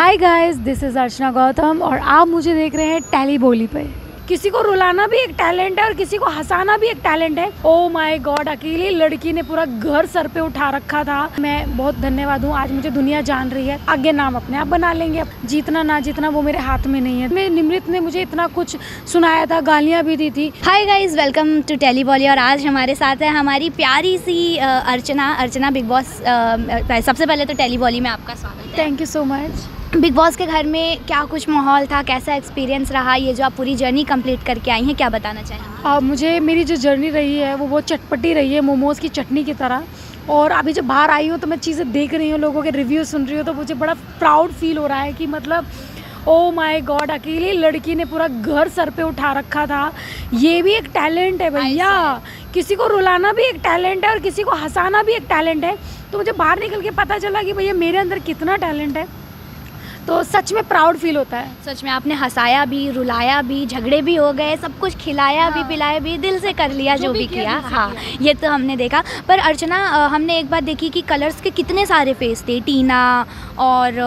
Hi guys, this is अर्चना गौतम और आप मुझे देख रहे हैं टेली बोली पे। किसी को रुलाना भी एक टैलेंट है और किसी को हंसाना भी एक टैलेंट है। ओ माय गॉड, अकेली लड़की ने पूरा घर सर पे उठा रखा था। मैं बहुत धन्यवाद हूँ, आज मुझे दुनिया जान रही है। आगे नाम अपने आप बना लेंगे, जीतना ना जीतना वो मेरे हाथ में नहीं है। निमृत ने मुझे इतना कुछ सुनाया था, गालियाँ भी दी थी। Hi guys, welcome to Tele Bolly. और आज हमारे साथ है हमारी प्यारी सी अर्चना बिग बॉस। सबसे पहले तो टेली बॉली में आपका स्वागत है। Thank you so much. Big boss के घर में क्या कुछ माहौल था, कैसा एक्सपीरियंस रहा, ये जो आप पूरी जर्नी कंप्लीट करके आई हैं, क्या बताना चाहेंगे? मुझे मेरी जो जर्नी रही है वो बहुत चटपटी रही है, मोमोज़ की चटनी की तरह। और अभी जब बाहर आई हूँ तो मैं चीज़ें देख रही हूँ, लोगों के रिव्यू सुन रही हूँ, तो मुझे बड़ा प्राउड फील हो रहा है कि मतलब ओ माय गॉड, अकेली लड़की ने पूरा घर सर पे उठा रखा था। ये भी एक टैलेंट है भैया। किसी को रुलाना भी एक टैलेंट है और किसी को हंसाना भी एक टैलेंट है। तो मुझे बाहर निकल के पता चला कि भैया मेरे अंदर कितना टैलेंट है, तो सच में प्राउड फील होता है। सच में आपने हंसाया भी, रुलाया भी, झगड़े भी हो गए, सब कुछ खिलाया भी, पिलाया भी, दिल से कर लिया जो भी किया। हाँ, ये तो हमने देखा। पर अर्चना, हमने एक बात देखी कि कलर्स के कितने सारे फेस थे। टीना और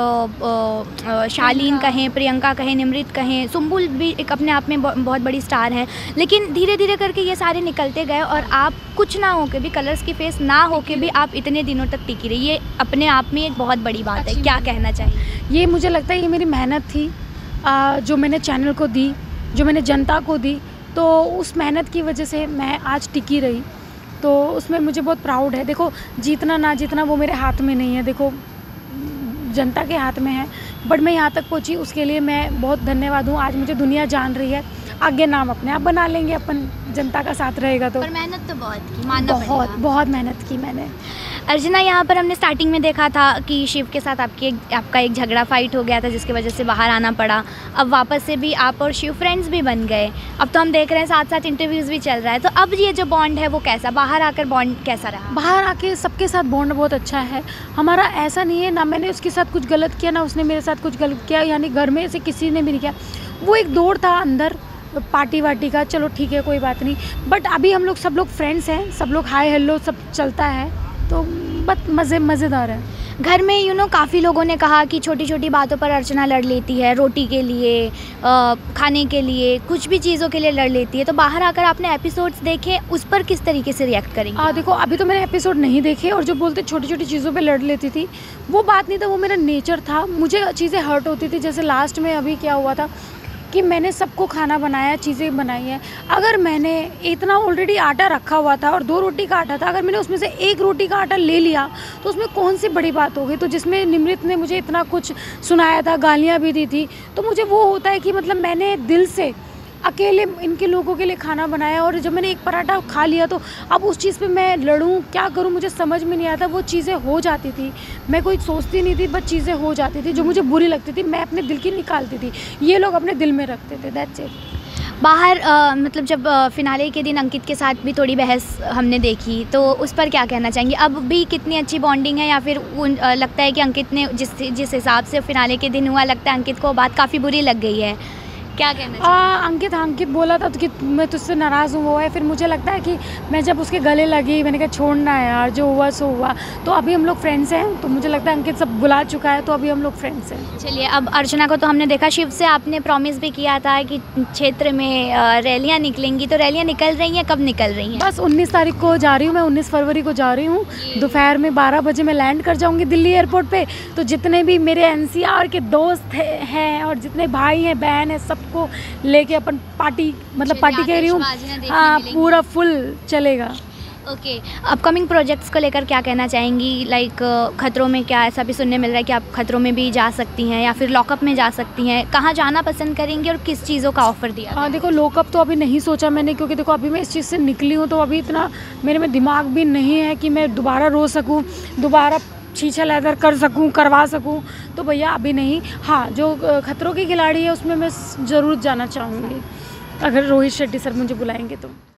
शालीन कहें, प्रियंका कहें, निमृत कहें, सुम्बुल भी एक अपने आप में बहुत बड़ी स्टार है। लेकिन धीरे धीरे करके ये सारे निकलते गए और आप कुछ ना हो के भी, कलर्स की फेस ना हो के भी आप इतने दिनों तक टिकी रही। ये अपने आप में एक बहुत बड़ी बात है। क्या कहना चाहिए? ये मुझे लगता है ये मेरी मेहनत थी, जो मैंने चैनल को दी, जो मैंने जनता को दी, तो उस मेहनत की वजह से मैं आज टिकी रही। तो उसमें मुझे बहुत प्राउड है। देखो, जीतना ना जीतना वो मेरे हाथ में नहीं है, देखो जनता के हाथ में है। बट मैं यहाँ तक पहुँची, उसके लिए मैं बहुत धन्यवाद हूँ। आज मुझे दुनिया जान रही है। आगे नाम अपने आप बना लेंगे, अपन जनता का साथ रहेगा तो। पर मेहनत तो बहुत की, मानना पड़ेगा। बहुत मेहनत की मैंने। अर्चना, यहाँ पर हमने स्टार्टिंग में देखा था कि शिव के साथ आपका एक झगड़ा फाइट हो गया था, जिसकी वजह से बाहर आना पड़ा। अब वापस से भी आप और शिव फ्रेंड्स भी बन गए। अब तो हम देख रहे हैं साथ साथ इंटरव्यूज़ भी चल रहा है। तो अब ये जो बॉन्ड है वो कैसा, बाहर आकर बॉन्ड कैसा रहा? बाहर आके सबके साथ बॉन्ड बहुत अच्छा है हमारा। ऐसा नहीं है ना मैंने उसके साथ कुछ गलत किया, ना उसने मेरे साथ कुछ गलत किया। यानी घर में से किसी ने भी नहीं किया। वो एक दौर था अंदर पार्टी वार्टी का, चलो ठीक है, कोई बात नहीं। बट अभी हम लोग सब लोग फ्रेंड्स हैं, सब लोग हाय हेलो सब चलता है, तो बस मज़ेदार है। घर में काफ़ी लोगों ने कहा कि छोटी छोटी बातों पर अर्चना लड़ लेती है, रोटी के लिए, खाने के लिए, कुछ भी चीज़ों के लिए लड़ लेती है। तो बाहर आकर आपने एपिसोड्स देखे, उस पर किस तरीके से रिएक्ट करेंगे? देखो, अभी तो मैंने एपिसोड नहीं देखे, और जो बोलते छोटी छोटी चीज़ों पे लड़ लेती थी, वो बात नहीं था, वो मेरा नेचर था। मुझे चीज़ें हर्ट होती थी। जैसे लास्ट में अभी क्या हुआ था कि मैंने सबको खाना बनाया, चीज़ें बनाई हैं। अगर मैंने इतना ऑलरेडी आटा रखा हुआ था और 2 रोटी का आटा था, अगर मैंने उसमें से 1 रोटी का आटा ले लिया तो उसमें कौन सी बड़ी बात हो गई। तो जिसमें निमृत ने मुझे इतना कुछ सुनाया था, गालियाँ भी दी थी, तो मुझे वो होता है कि मतलब मैंने दिल से अकेले इनके लोगों के लिए खाना बनाया, और जब मैंने 1 पराठा खा लिया तो अब उस चीज़ पे मैं लड़ूं, क्या करूं, मुझे समझ में नहीं आता। वो चीज़ें हो जाती थी, मैं कोई सोचती नहीं थी, बस चीज़ें हो जाती थी जो मुझे बुरी लगती थी, मैं अपने दिल की निकालती थी। ये लोग अपने दिल में रखते थे, दैट्स इट। बाहर मतलब जब फिनाले के दिन अंकित के साथ भी थोड़ी बहस हमने देखी, तो उस पर क्या कहना चाहेंगे? अब भी कितनी अच्छी बॉन्डिंग है, या फिर लगता है कि अंकित ने जिस हिसाब से फिनाले के दिन हुआ, लगता है अंकित को बात काफ़ी बुरी लग गई है? क्या कहना चाहिए? अंकित बोला था कि मैं तुझसे नाराज़ हूँ, वो है। फिर मुझे लगता है कि मैं जब उसके गले लगी, मैंने कहा छोड़ना है यार, जो हुआ सो हुआ। तो अभी हम लोग फ्रेंड्स हैं, तो मुझे लगता है अंकित सब बुला चुका है, तो अभी हम लोग फ्रेंड्स हैं। चलिए, अब अर्चना को तो हमने देखा, शिव से आपने प्रॉमिस भी किया था कि क्षेत्र में रैलियाँ निकलेंगी, तो रैलियाँ निकल रही हैं, कब निकल रही हैं? बस 19 तारीख को जा रही हूँ मैं, 19 फरवरी को जा रही हूँ। दोपहर में 12 बजे मैं लैंड कर जाऊँगी दिल्ली एयरपोर्ट पे। तो जितने भी मेरे NCR के दोस्त हैं और जितने भाई हैं, बहन हैं, सबको लेके अपन पार्टी, मतलब पार्टी कह रही हूँ, पूरा फुल चलेगा। ओके, अपकमिंग प्रोजेक्ट्स को लेकर क्या कहना चाहेंगी? लाइक खतरों में, क्या ऐसा भी सुनने मिल रहा है कि आप खतरों में भी जा सकती हैं, या फिर लॉकअप में जा सकती हैं? कहाँ जाना पसंद करेंगी और किस चीज़ों का ऑफ़र दिया? देखो, लॉकअप तो अभी नहीं सोचा मैंने, क्योंकि देखो अभी मैं इस चीज़ से निकली हूँ, तो अभी इतना मेरे में दिमाग भी नहीं है कि मैं दोबारा रो सकूँ, दोबारा छीछा लेदर कर सकूं, करवा सकूं। तो भैया अभी नहीं। हाँ, जो खतरों के खिलाड़ी है उसमें मैं ज़रूर जाना चाहूँगी, अगर रोहित शेट्टी सर मुझे बुलाएंगे तो।